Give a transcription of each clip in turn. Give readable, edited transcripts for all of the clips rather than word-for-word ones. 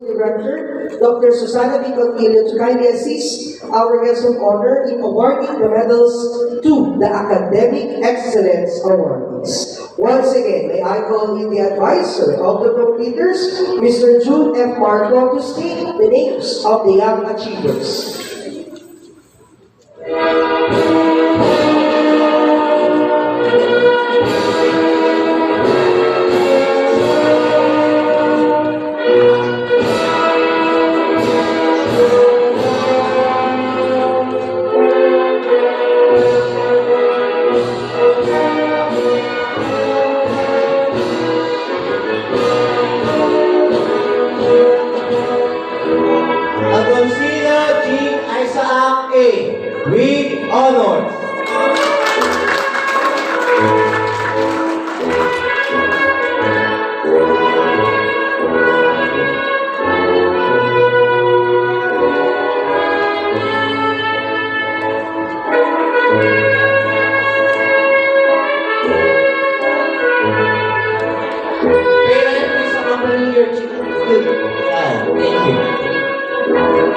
Director, Dr. Susana B. Contillo, to kindly assist our guest of honor in awarding the medals to the Academic Excellence Awardees. Once again, may I call in the advisor of the completers, Mr. June F. Marco, to state the names of the young achievers. Agoncillo Jean Isaac A. with honors. Parent, please accompany your child. Thank you.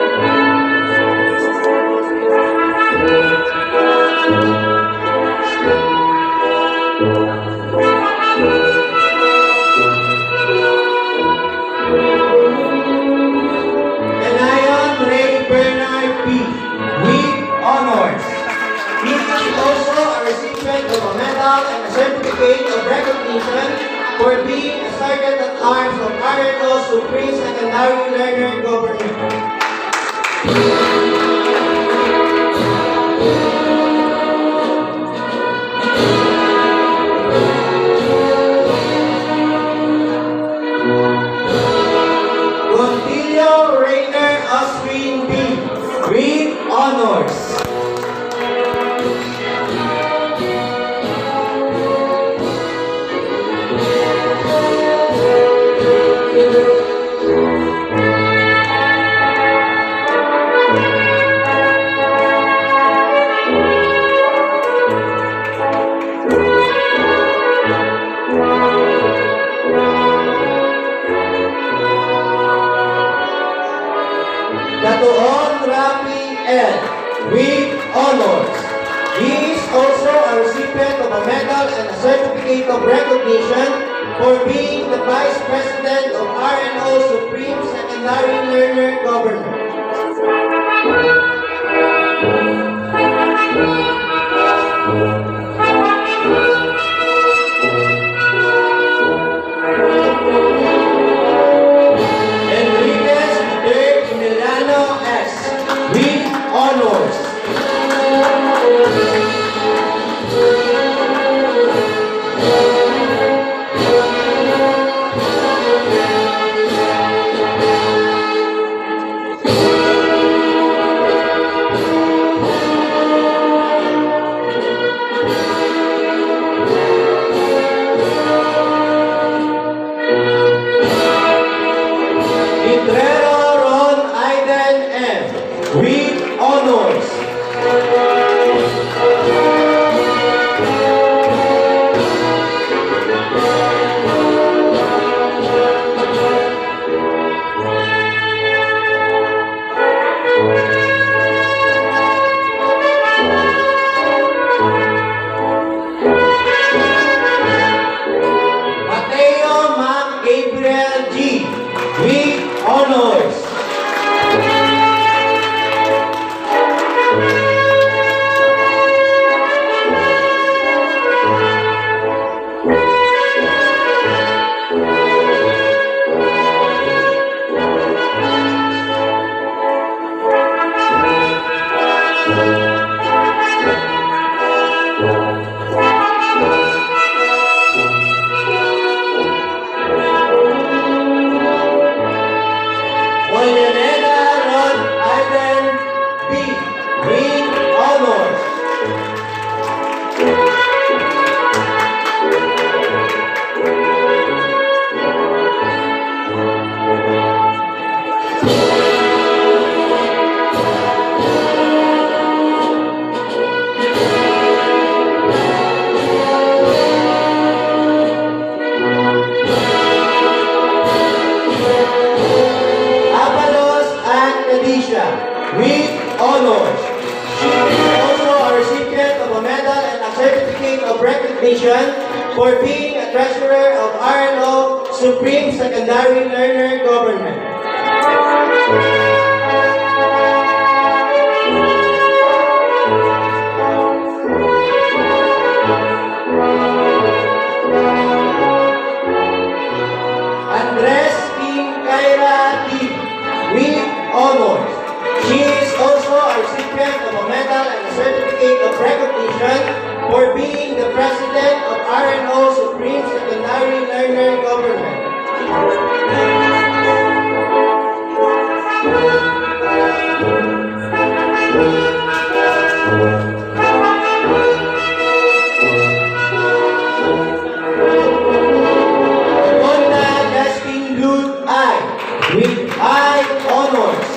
Anayon Ray Bernard P. with honors. He is also a recipient of a medal and a certificate of recognition for being a Sergeant at Arms of RNO Supreme Secondary Learner Government. Contillo Rainer Oswin B. with honors. Datuon Rafi L. with honors. He is also a recipient of a medal and a certificate of recognition for being the Vice President of RNO Supreme Secondary Learner Government. Enriquez de Milano S. with honors. Itrero Ron Aiden M. with honors. Mateo Mac Gabriel G. with honors. with honors. She is also a recipient of a medal and a certificate of recognition for being a treasurer of RNO Supreme Secondary Learner Government. Andres King Kaira D. with honors. She is also a recipient of a medal and a certificate of recognition for being the president of RNO Supreme Secondary Learner Government. Honda Justin Luth I with high honors.